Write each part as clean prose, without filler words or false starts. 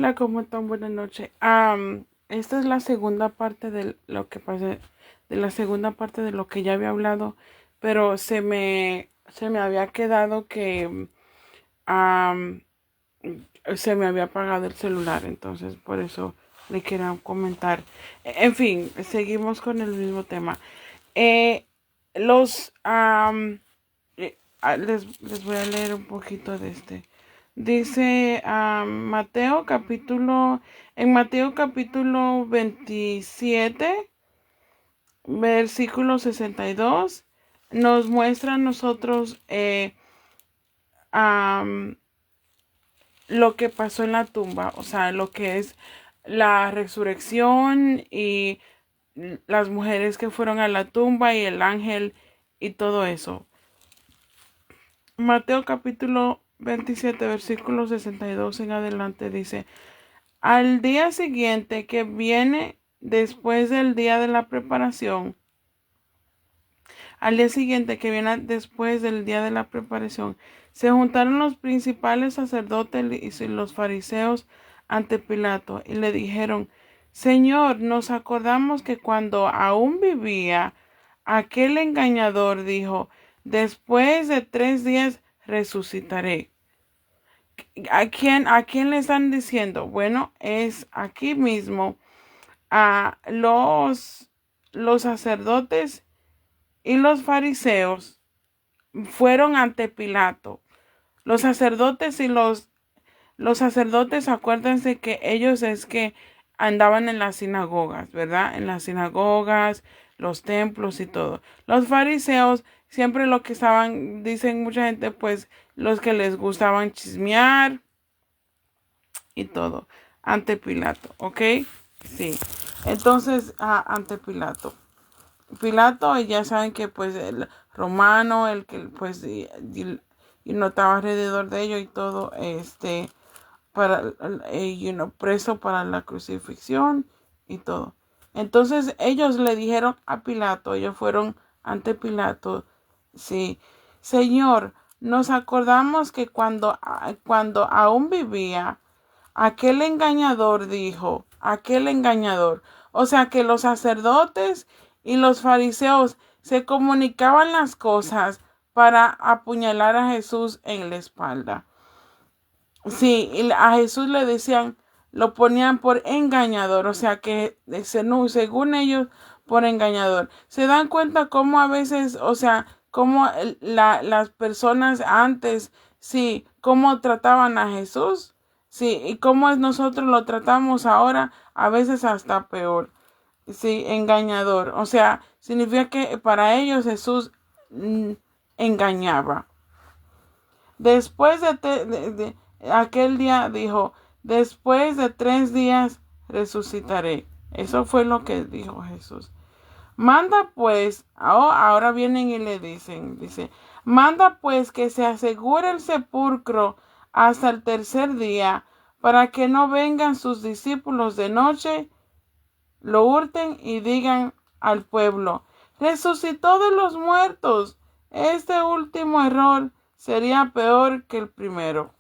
Hola, ¿cómo están? Buenas noches. Esta es la segunda parte de lo que pasé, de la segunda parte de lo que ya había hablado, pero se me había quedado que am, se me había apagado el celular, entonces por eso le quería comentar. En fin, seguimos con el mismo tema. Eh, los, les voy a leer un poquito de este. Dice en Mateo capítulo 27, versículo 62, nos muestra a nosotros am, lo que pasó en la tumba, o sea, lo que es la resurrección y las mujeres que fueron a la tumba y el ángel y todo eso. Mateo capítulo 27, versículo 62 en adelante dice, al día siguiente que viene después del día de la preparación, al día siguiente que viene después del día de la preparación, se juntaron los principales sacerdotes y los fariseos ante Pilato y le dijeron, Señor, nos acordamos que cuando aún vivía, aquel engañador dijo, después de 3 días resucitaré. ¿A quién le están diciendo? Bueno, es aquí mismo a los sacerdotes y los fariseos fueron ante Pilato. Los sacerdotes y los sacerdotes, acuérdense que ellos es que andaban en las sinagogas, ¿verdad? En las sinagogas, los templos y todo. Los fariseos siempre lo que estaban, dicen mucha gente, pues los que les gustaban chismear y todo, ante Pilato, ¿ok? Sí. Entonces, ante Pilato. Pilato, ya saben que pues el romano, el que pues y no estaba alrededor de ellos y todo, para, preso para la crucifixión y todo. Entonces ellos le dijeron a Pilato, ellos fueron ante Pilato, sí, Señor, nos acordamos que cuando aún vivía, aquel engañador dijo, aquel engañador, o sea que los sacerdotes y los fariseos se comunicaban las cosas para apuñalar a Jesús en la espalda. Sí, y a Jesús le decían, lo ponían por engañador, o sea que según ellos, por engañador. ¿Se dan cuenta cómo a veces, o sea, cómo las personas antes, sí, cómo trataban a Jesús? Sí, y cómo nosotros lo tratamos ahora, a veces hasta peor. Sí, engañador. O sea, significa que para ellos Jesús engañaba. Después de aquel día dijo, después de 3 días resucitaré. Eso fue lo que dijo Jesús. Manda pues, ahora vienen y le dice, manda pues que se asegure el sepulcro hasta el tercer día, para que no vengan sus discípulos de noche, lo hurten y digan al pueblo, resucitó de los muertos. Este último error sería peor que el primero.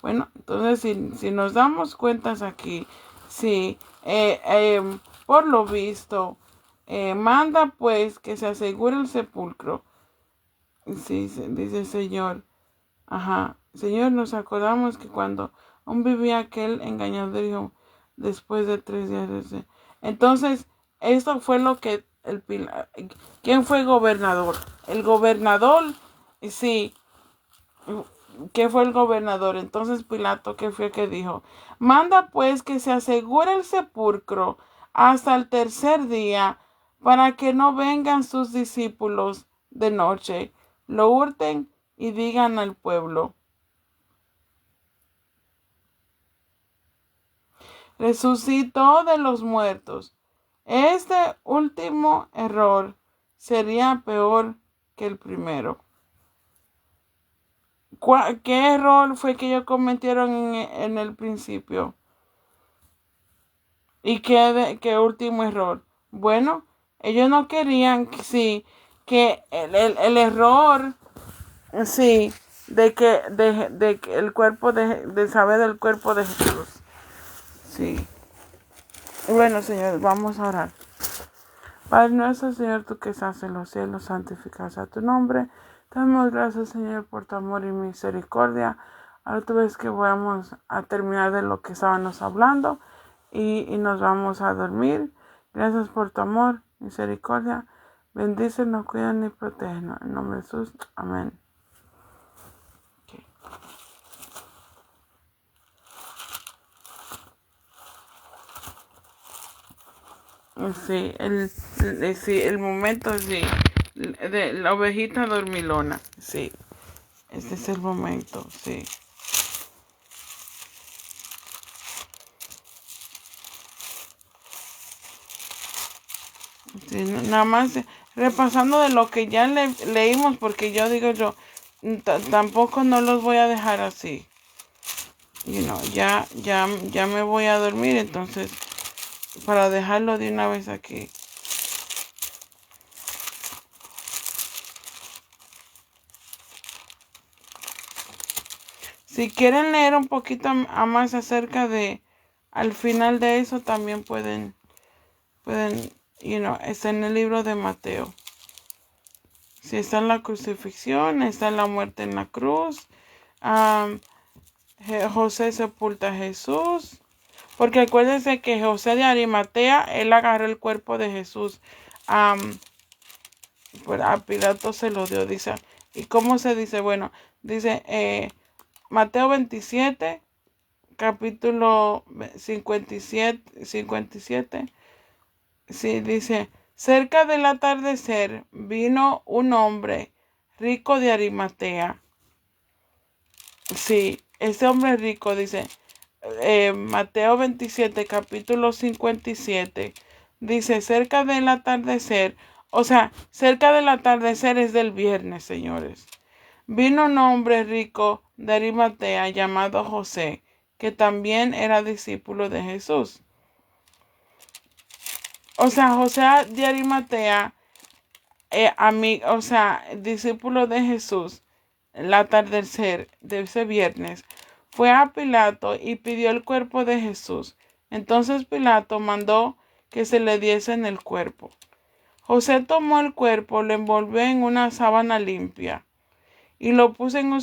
Bueno, entonces si nos damos cuentas aquí, sí, por lo visto, manda pues que se asegure el sepulcro. Sí, dice el Señor. Ajá, Señor, nos acordamos que cuando aún vivía aquel engañador dijo, después de 3 días. Entonces, esto fue lo que ¿quién fue gobernador? El gobernador, sí, ¿qué fue el gobernador? Entonces Pilato, ¿qué fue que dijo? Manda pues que se asegure el sepulcro hasta el tercer día, para que no vengan sus discípulos de noche, lo hurten y digan al pueblo, resucitó de los muertos. Este último error sería peor que el primero. ¿Qué error fue que ellos cometieron en el principio? ¿Y qué último error? Bueno, ellos no querían, sí, que el error, sí, de que el cuerpo de saber del cuerpo de Jesús. Sí. Bueno, Señor, vamos a orar. Padre nuestro, Señor, tú que estás en los cielos, santificado sea tu nombre. Te damos gracias, Señor, por tu amor y misericordia. Ahora tú ves que vamos a terminar de lo que estábamos hablando y nos vamos a dormir. Gracias por tu amor, misericordia. Bendícenos, cuídanos y protégenos. En nombre de Jesús. Amén. Okay. Sí, el momento, sí, de la ovejita dormilona, sí, este es el momento, sí. Sí, nada más repasando de lo que ya leímos, porque yo digo tampoco no los voy a dejar así. Ya me voy a dormir, entonces, para dejarlo de una vez aquí. Si quieren leer un poquito más acerca de, al final de eso, también pueden, está en el libro de Mateo. Si está en la crucifixión, está en la muerte en la cruz. José sepulta a Jesús. Porque acuérdense que José de Arimatea, él agarró el cuerpo de Jesús. Pues a Pilato se lo dio, dice. ¿Y cómo se dice? Bueno, dice Mateo 27, capítulo 57. Sí, dice, cerca del atardecer vino un hombre rico de Arimatea. Sí, ese hombre rico, dice, Mateo 27, capítulo 57, dice, cerca del atardecer, o sea, cerca del atardecer es del viernes, señores. Vino un hombre rico de Arimatea llamado José, que también era discípulo de Jesús. O sea, José de Arimatea, discípulo de Jesús, el atardecer de ese viernes, fue a Pilato y pidió el cuerpo de Jesús. Entonces Pilato mandó que se le diesen el cuerpo. José tomó el cuerpo, lo envolvió en una sábana limpia y lo puso en un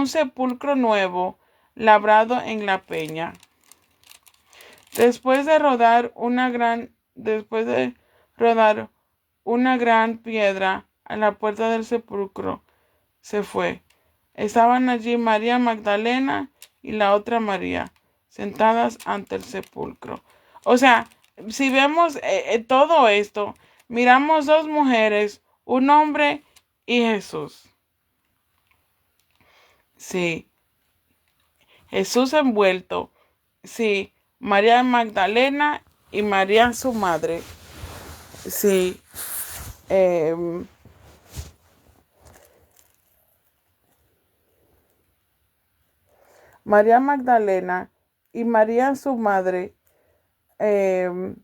sepulcro nuevo, labrado en la peña. Después de rodar una gran piedra a la puerta del sepulcro, se fue. Estaban allí María Magdalena y la otra María, sentadas ante el sepulcro. O sea, si vemos todo esto, miramos dos mujeres, un hombre y Jesús. Sí, Jesús envuelto. Sí, María Magdalena y María su madre. Sí. María Magdalena y María su madre, en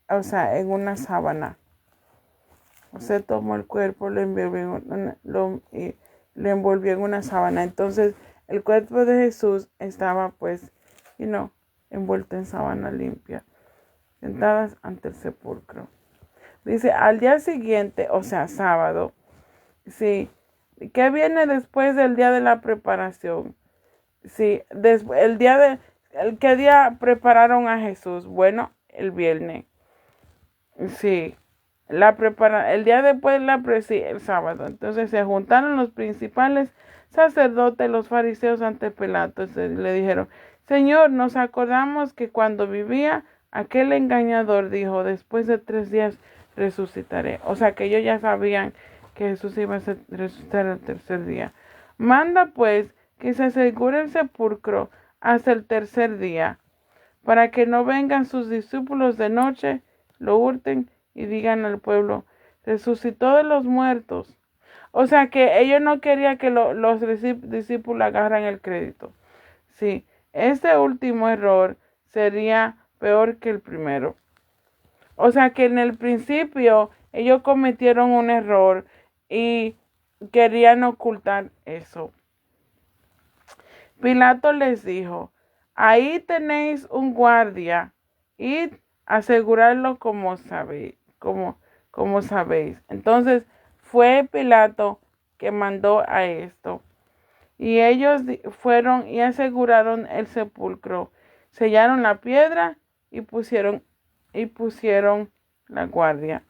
una sábana. Se tomó el cuerpo, lo envolvió en una sábana. Entonces, el cuerpo de Jesús estaba, envuelto en sábana limpia, sentadas ante el sepulcro. Dice, al día siguiente, o sea, sábado, sí, ¿qué viene después del día de la preparación? Sí, ¿qué día prepararon a Jesús? Bueno, el viernes. Sí, el día después sí, el sábado. Entonces se juntaron los principales sacerdotes, los fariseos ante Pilato. Le dijeron, Señor, nos acordamos que cuando vivía aquel engañador dijo, después de 3 días resucitaré. O sea que ellos ya sabían que Jesús iba a resucitar el tercer día. Manda pues que se asegure el sepulcro hasta el tercer día, para que no vengan sus discípulos de noche, lo hurten y digan al pueblo, resucitó de los muertos. O sea que ellos no querían que los discípulos agarran el crédito. Sí, este último error sería peor que el primero. O sea que en el principio ellos cometieron un error y querían ocultar eso. Pilato les dijo: ahí tenéis un guardia, id a asegurarlo como sabéis. Entonces fue Pilato que mandó a esto. Y ellos fueron y aseguraron el sepulcro, sellaron la piedra y pusieron la guardia.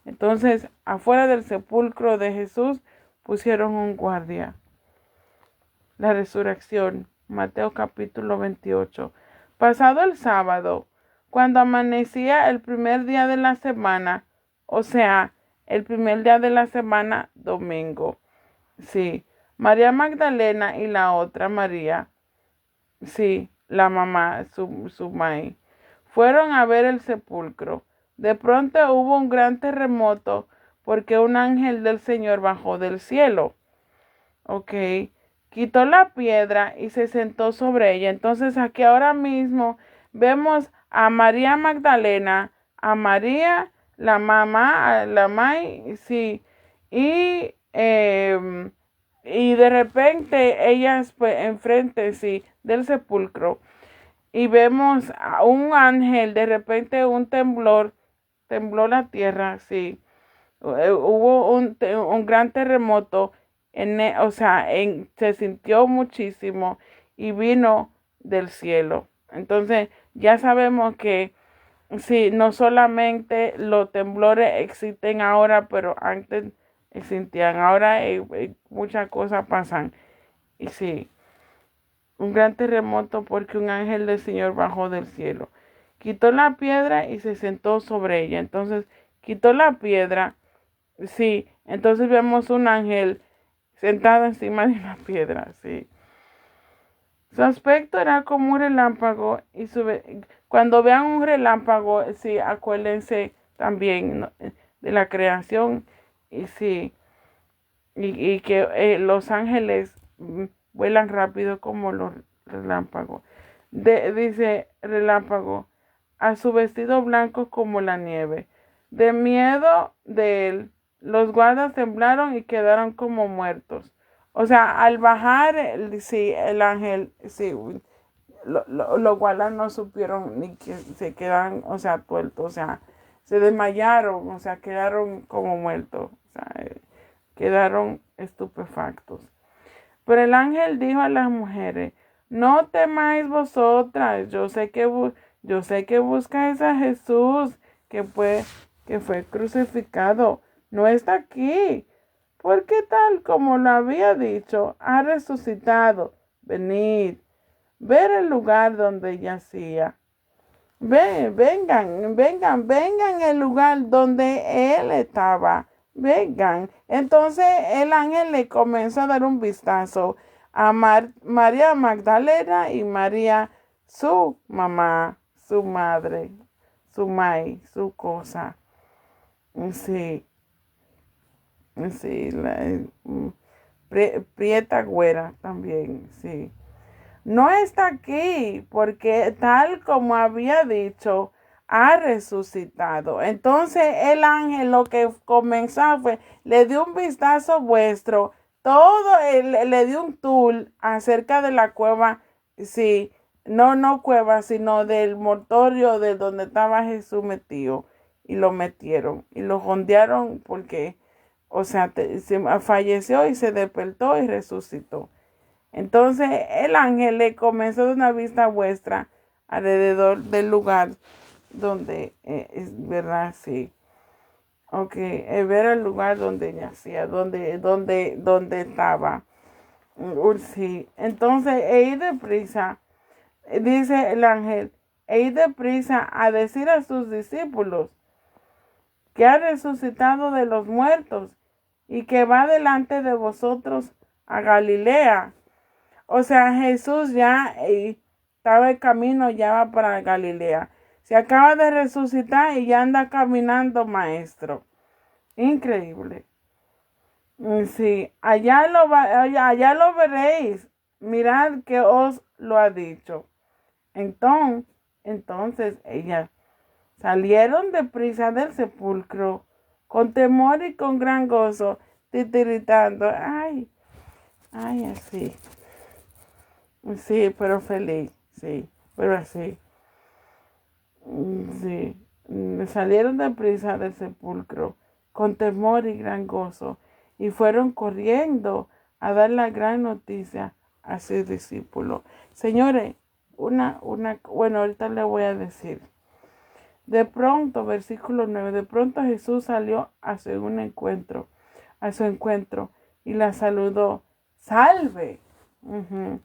Entonces, afuera del sepulcro de Jesús pusieron un guardia. La resurrección, Mateo capítulo 28. Pasado el sábado, cuando amanecía el primer día de la semana, o sea, el primer día de la semana, domingo. Sí, María Magdalena y la otra María, sí, la mamá, su maíz, fueron a ver el sepulcro. De pronto hubo un gran terremoto porque un ángel del Señor bajó del cielo. Ok, quitó la piedra y se sentó sobre ella. Entonces aquí ahora mismo vemos a María Magdalena, a María, la mamá, a la maíz, sí, y de repente ellas pues enfrente, sí, del sepulcro. Y vemos a un ángel, de repente un tembló la tierra, sí. Hubo un gran terremoto, se sintió muchísimo y vino del cielo. Entonces ya sabemos que sí, no solamente los temblores existen ahora, pero antes existían. Ahora muchas cosas pasan. Y sí, un gran terremoto porque un ángel del Señor bajó del cielo. Quitó la piedra y se sentó sobre ella. Entonces, quitó la piedra. Sí, entonces vemos un ángel sentado encima de una piedra. Sí. Su aspecto era como un relámpago y cuando vean un relámpago, sí, acuérdense también, ¿no?, de la creación y sí, y que los ángeles vuelan rápido como los relámpagos. Dice relámpago, a su vestido blanco como la nieve. De miedo de él, los guardas temblaron y quedaron como muertos. O sea, al bajar, sí, el ángel, sí, los guardas no supieron ni que se quedaron, o sea, tuertos, o sea, se desmayaron, o sea, quedaron como muertos, o sea, quedaron estupefactos. Pero el ángel dijo a las mujeres: no temáis vosotras, yo sé que buscáis a Jesús, que fue crucificado, no está aquí, porque tal como lo había dicho, ha resucitado. Venid, ver el lugar donde yacía. Vengan el lugar donde él estaba. Vengan. Entonces el ángel le comenzó a dar un vistazo a María Magdalena y María, su mamá, su madre, su maíz, su cosa. Sí, sí, prieta güera también, sí. No está aquí porque tal como había dicho, ha resucitado. Entonces el ángel lo que comenzó fue, le dio un vistazo vuestro, le dio un tour acerca de la cueva, sí, no cueva, sino del mortorio de donde estaba Jesús metido. Y lo metieron y lo jondearon porque, o sea, falleció y se despertó y resucitó. Entonces el ángel le comenzó a dar una vista vuestra alrededor del lugar donde, ¿verdad? Sí. Ok, ver el lugar donde yacía, donde estaba. Sí. Entonces, ir deprisa, dice el ángel, ir deprisa a decir a sus discípulos que ha resucitado de los muertos y que va delante de vosotros a Galilea. O sea, Jesús ya estaba en camino, ya va para Galilea. Se acaba de resucitar y ya anda caminando, maestro. Increíble. Sí, allá lo veréis. Mirad que os lo ha dicho. Entonces ellas salieron deprisa del sepulcro, con temor y con gran gozo, titiritando. Ay, ay, así. Sí, pero feliz, sí, pero así. Sí. Salieron de prisa del sepulcro con temor y gran gozo y fueron corriendo a dar la gran noticia a sus discípulos. Señores, bueno, ahorita le voy a decir. De pronto, versículo 9, de pronto Jesús salió a su encuentro y la saludó. ¡Salve! Ujú.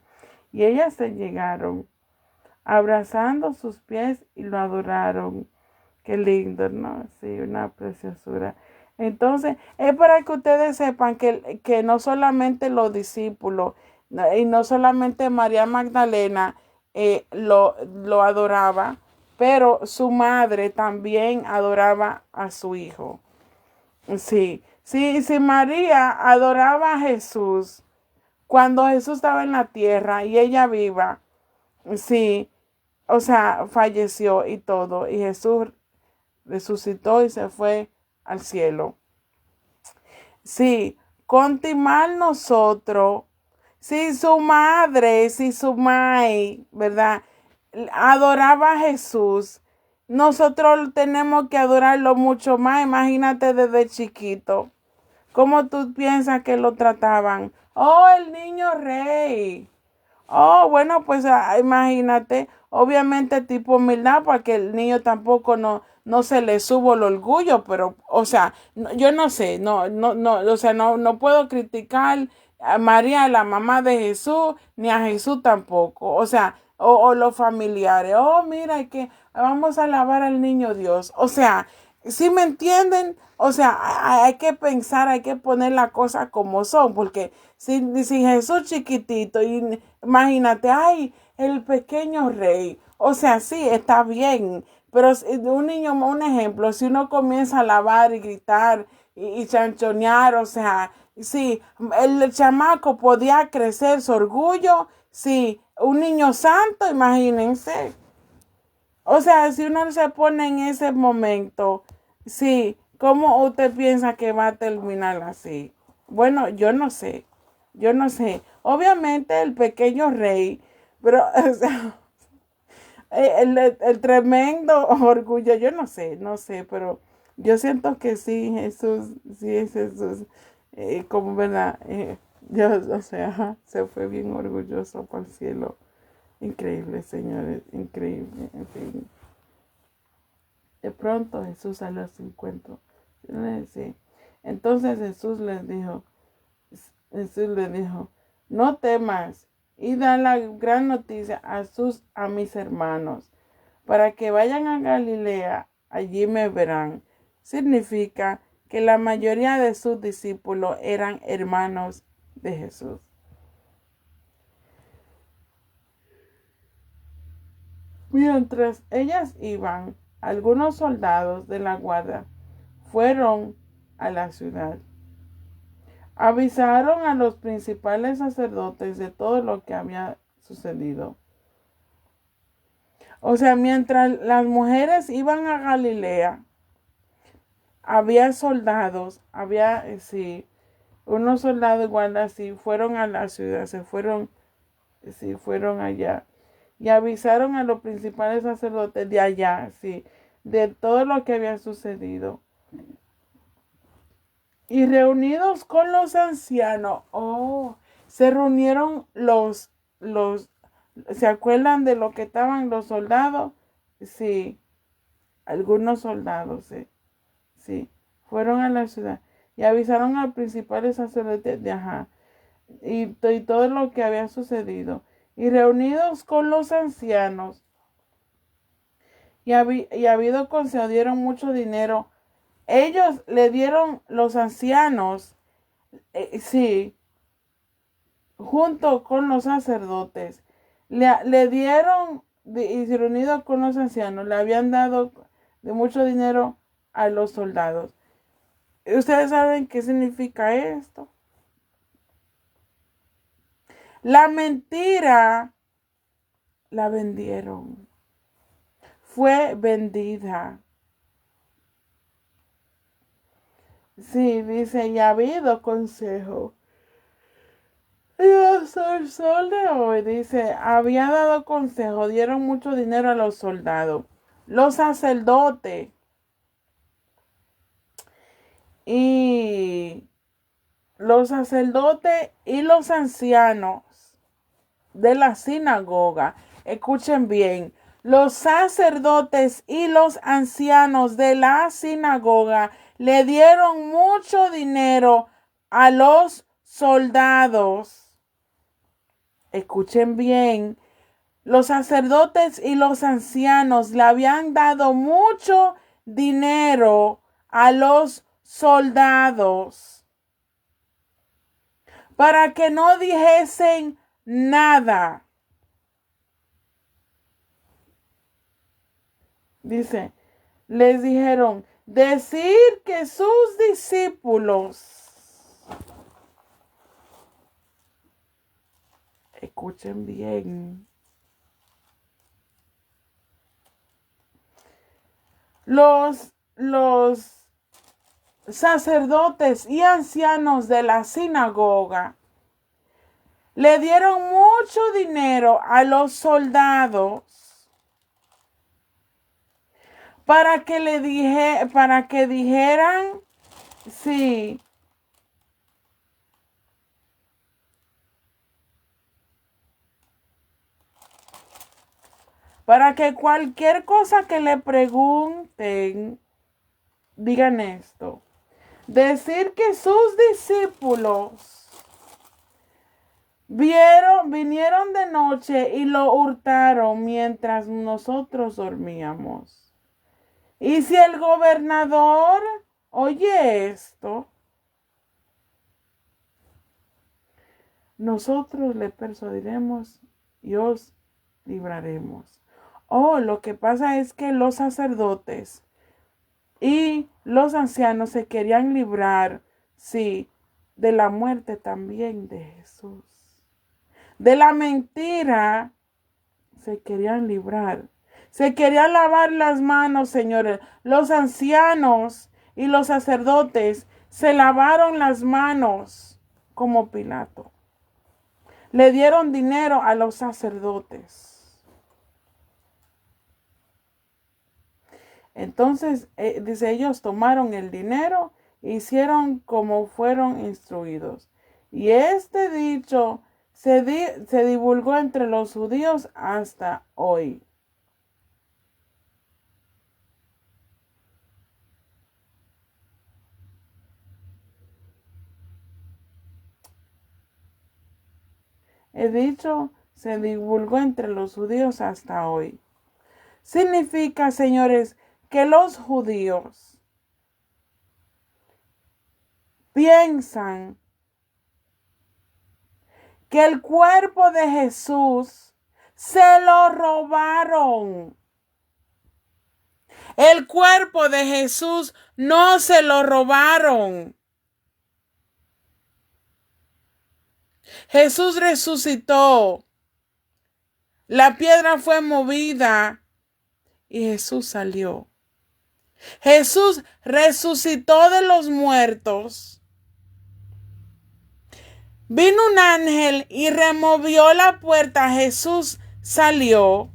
Y ellas se llegaron, abrazando sus pies y lo adoraron. Qué lindo, ¿no? Sí, una preciosura. Entonces, es para que ustedes sepan que no solamente los discípulos y no solamente María Magdalena lo adoraba, pero su madre también adoraba a su hijo. Sí, sí, sí, María adoraba a Jesús cuando Jesús estaba en la tierra y ella viva. Sí, o sea, falleció y todo, y Jesús resucitó y se fue al cielo. Sí, continuar nosotros, si su madre, ¿verdad? Adoraba a Jesús, nosotros tenemos que adorarlo mucho más. Imagínate desde chiquito. ¿Cómo tú piensas que lo trataban? Oh, el niño rey. Oh, bueno, pues imagínate, obviamente tipo humildad para que el niño tampoco no se le suba el orgullo, pero, o sea, yo no sé, o sea, no puedo criticar a María, la mamá de Jesús, ni a Jesús tampoco, o sea, o los familiares, oh, mira, que vamos a alabar al niño Dios, o sea, ¿sí me entienden? O sea, hay que pensar, hay que poner las cosas como son, porque si Jesús chiquitito, y imagínate, ay, el pequeño rey, o sea, sí, está bien, pero un niño, un ejemplo, si uno comienza a alabar y gritar y chanchonear, o sea, sí, el chamaco podía crecer su orgullo, sí, un niño santo, imagínense. O sea, si uno se pone en ese momento, sí, ¿cómo usted piensa que va a terminar así? Bueno, yo no sé. Obviamente el pequeño rey, pero o sea, el tremendo orgullo, yo no sé, pero yo siento que sí es Jesús, como verdad, Dios, o sea, se fue bien orgulloso por el cielo. Increíble, señores, increíble, en fin. De pronto Jesús salió a su encuentro. Sí. Entonces Jesús les dijo, no temas y da la gran noticia a mis hermanos, para que vayan a Galilea, allí me verán. Significa que la mayoría de sus discípulos eran hermanos de Jesús. Mientras ellas iban, algunos soldados de la guardia fueron a la ciudad. Avisaron a los principales sacerdotes de todo lo que había sucedido. O sea, mientras las mujeres iban a Galilea, había soldados, sí, unos soldados igual así, fueron a la ciudad, sí, fueron allá. Y avisaron a los principales sacerdotes de allá, sí, de todo lo que había sucedido. Y reunidos con los ancianos, se reunieron ¿se acuerdan de lo que estaban los soldados? Sí, algunos soldados, sí, fueron a la ciudad y avisaron al principal sacerdote de Ajá y todo lo que había sucedido. Y reunidos con los ancianos y habido concedieron mucho dinero. Ellos le dieron los ancianos, sí, junto con los sacerdotes, le dieron, y reunido con los ancianos, le habían dado de mucho dinero a los soldados. ¿Ustedes saben qué significa esto? La mentira la vendieron, fue vendida. Sí, dice, y ha habido consejo. Y hasta el sol de hoy, dice, había dado consejo, dieron mucho dinero a los soldados, los sacerdotes y los ancianos de la sinagoga. Escuchen bien, los sacerdotes y los ancianos de la sinagoga le dieron mucho dinero a los soldados. Escuchen bien, los sacerdotes y los ancianos le habían dado mucho dinero a los soldados para que no dijesen nada. Dice, les dijeron, decir que sus discípulos, escuchen bien, los sacerdotes y ancianos de la sinagoga le dieron mucho dinero a los soldados para que dijeran, sí, para que cualquier cosa que le pregunten, digan esto. Decir que sus discípulos vinieron de noche y lo hurtaron mientras nosotros dormíamos. Y si el gobernador oye esto, nosotros le persuadiremos y os libraremos. Oh, lo que pasa es que los sacerdotes y los ancianos se querían librar, sí, de la muerte también de Jesús. De la mentira se querían librar. Se querían lavar las manos, señores. Los ancianos y los sacerdotes se lavaron las manos como Pilato. Le dieron dinero a los sacerdotes. Entonces, dice, ellos tomaron el dinero e hicieron como fueron instruidos. Y este dicho se divulgó entre los judíos hasta hoy. El dicho se divulgó entre los judíos hasta hoy. Significa, señores, que los judíos piensan que el cuerpo de Jesús se lo robaron. El cuerpo de Jesús no se lo robaron. Jesús resucitó. La piedra fue movida y Jesús salió. Jesús resucitó de los muertos. Vino un ángel y removió la puerta. Jesús salió.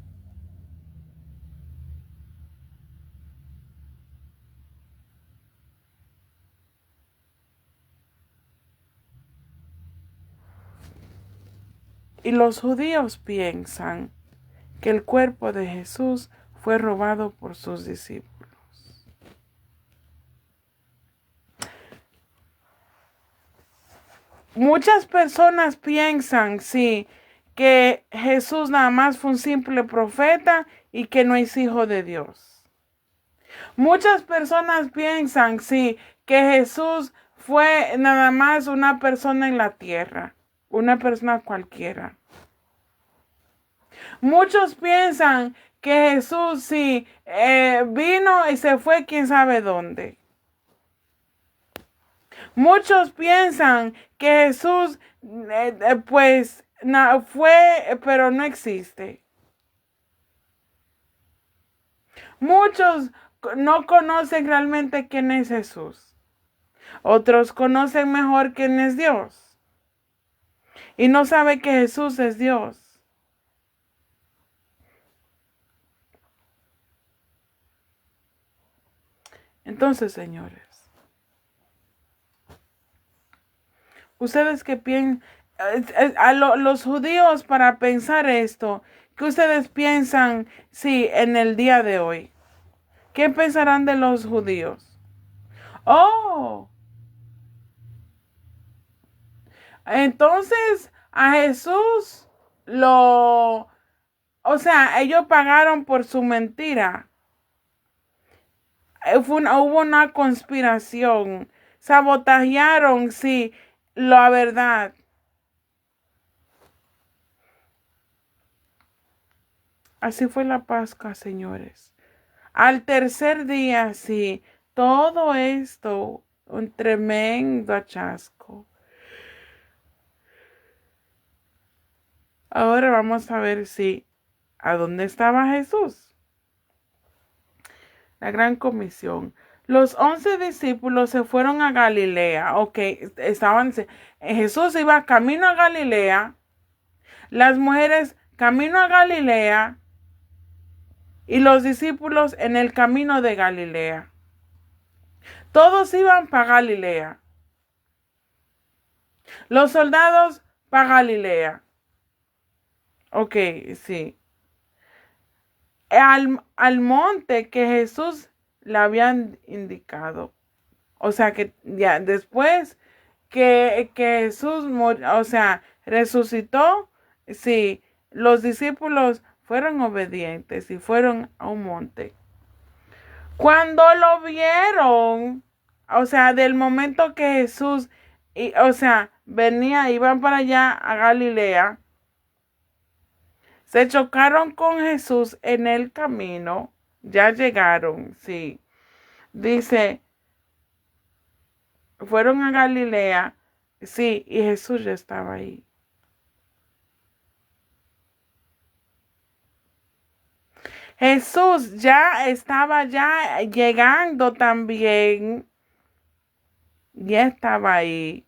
Y los judíos piensan que el cuerpo de Jesús fue robado por sus discípulos. Muchas personas piensan, sí, que Jesús nada más fue un simple profeta y que no es hijo de Dios. Muchas personas piensan, sí, que Jesús fue nada más una persona en la tierra, una persona cualquiera. Muchos piensan que Jesús sí vino y se fue quién sabe dónde. Muchos piensan que Jesús pues fue, pero no existe. Muchos no conocen realmente quién es Jesús. Otros conocen mejor quién es Dios y no saben que Jesús es Dios. Entonces, señores, ustedes que piensan, los judíos para pensar esto, ¿qué ustedes piensan, sí, en el día de hoy? ¿Qué pensarán de los judíos? Oh, entonces a Jesús ellos pagaron por su mentira. Hubo una conspiración, sabotajearon, sí, la verdad. Así fue la Pascua, señores. Al tercer día, sí, todo esto, un tremendo hallazgo. Ahora vamos a ver si, ¿a dónde estaba Jesús? La gran comisión. Los 11 discípulos se fueron a Galilea. Ok, Jesús iba camino a Galilea. Las mujeres camino a Galilea. Y los discípulos en el camino de Galilea. Todos iban para Galilea. Los soldados para Galilea. Ok, sí. Al monte que Jesús le habían indicado. O sea que ya después que Jesús resucitó, sí, los discípulos fueron obedientes y fueron a un monte. Cuando lo vieron, del momento que Jesús, iban para allá a Galilea, se chocaron con Jesús en el camino, ya llegaron, sí. Dice, fueron a Galilea, sí, y Jesús ya estaba ahí. Jesús ya estaba ya llegando también, ya estaba ahí.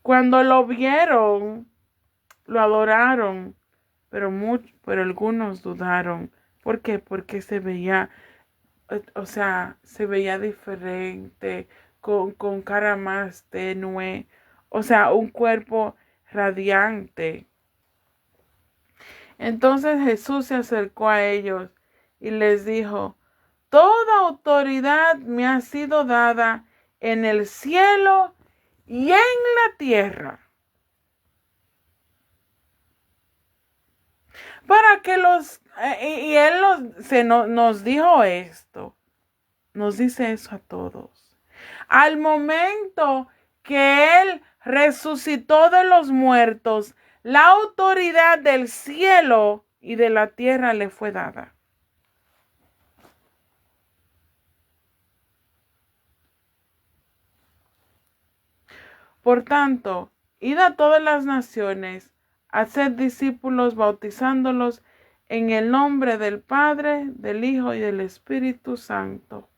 Cuando lo vieron, lo adoraron, pero algunos dudaron. ¿Por qué? Porque se veía, se veía diferente, con cara más tenue, un cuerpo radiante. Entonces Jesús se acercó a ellos y les dijo, toda autoridad me ha sido dada en el cielo y en la tierra. Para que y Él nos dijo esto, nos dice eso a todos. Al momento que Él resucitó de los muertos, la autoridad del cielo y de la tierra le fue dada. Por tanto, id a todas las naciones, haced discípulos bautizándolos en el nombre del Padre, del Hijo y del Espíritu Santo.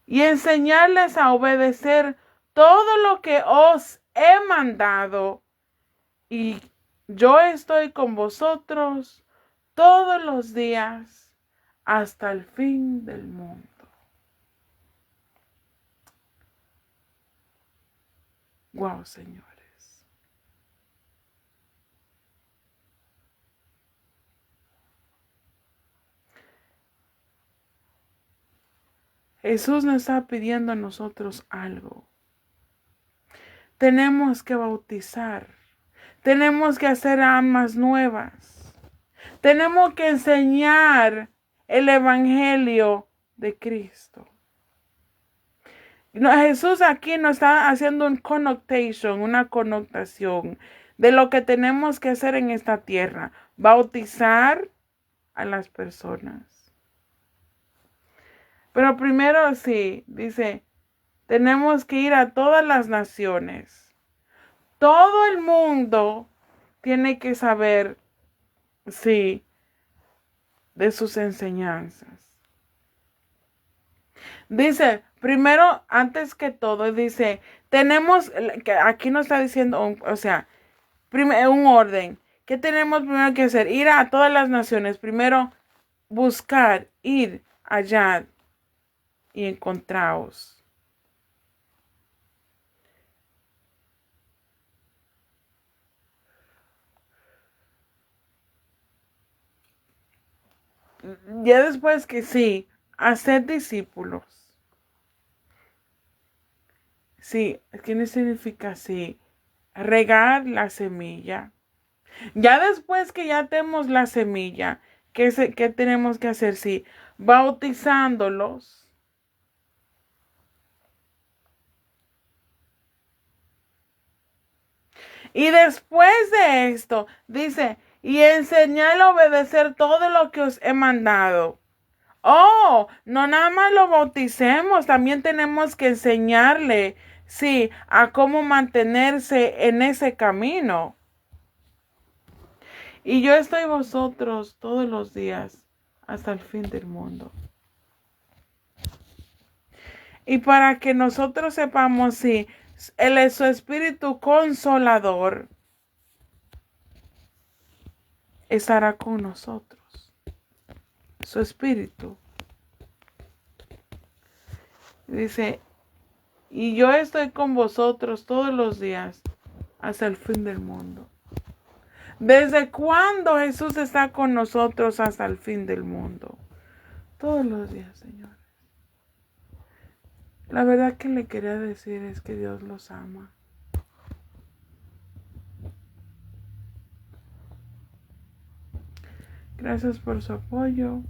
Y enseñarles a obedecer todo lo que os he mandado. Y yo estoy con vosotros todos los días hasta el fin del mundo. Wow, señores. Jesús nos está pidiendo a nosotros algo. Tenemos que bautizar. Tenemos que hacer almas nuevas. Tenemos que enseñar el evangelio de Cristo. Jesús aquí nos está haciendo una connotación de lo que tenemos que hacer en esta tierra. Bautizar a las personas. Pero primero sí, dice, tenemos que ir a todas las naciones. Todo el mundo tiene que saber, sí, de sus enseñanzas. Dice, primero, antes que todo, dice, tenemos, que aquí nos está diciendo, o sea, un orden. ¿Qué tenemos primero que hacer? Ir a todas las naciones. Primero, buscar, ir, hallar y encontraos. Ya después que sí, hacer discípulos. Sí, ¿qué significa sí? Regar la semilla. Ya después que ya tenemos la semilla, ¿qué tenemos que hacer? Sí, bautizándolos. Y después de esto, dice, y enseñarle a obedecer todo lo que os he mandado. Oh, no nada más lo bauticemos, también tenemos que enseñarle, sí, a cómo mantenerse en ese camino. Y yo estoy vosotros todos los días hasta el fin del mundo. Y para que nosotros sepamos si Él es su espíritu consolador, estará con nosotros. Su espíritu. Dice, y yo estoy con vosotros todos los días hasta el fin del mundo. ¿Desde cuándo Jesús está con nosotros hasta el fin del mundo? Todos los días, Señor. La verdad que le quería decir es que Dios los ama. Gracias por su apoyo.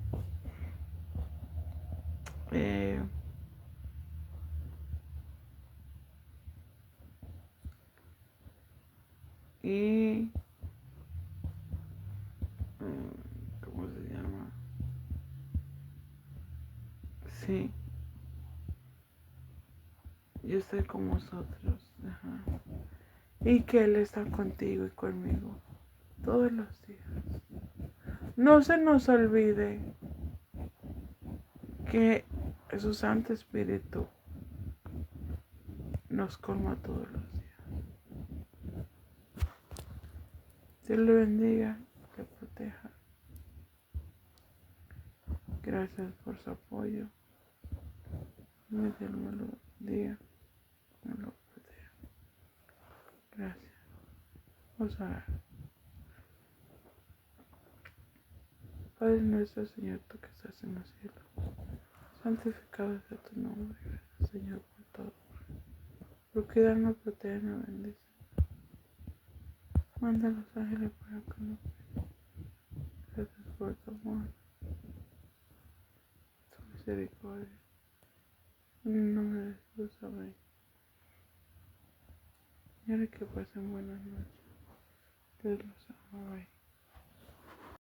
Eh, y ¿cómo se llama? Sí, yo estoy con vosotros. Ajá. Y que Él está contigo y conmigo todos los días. No se nos olvide que su Santo Espíritu nos colma todos los días. Dios le bendiga, le proteja. Gracias por su apoyo. Dios me lo bendiga, me lo proteja. Gracias. Vamos a orar. Padre nuestro, Señor, tú que estás en los cielos, santificado sea tu nombre. Gracias, Señor, por todo. Por cuidarnos, protegernos, bendice. Manda a los ángeles para que nos cuiden. Gracias por tu amor, tu misericordia. En el nombre de Jesús, amén. Señores, que pasen buenas noches. Dios los ama. Bye.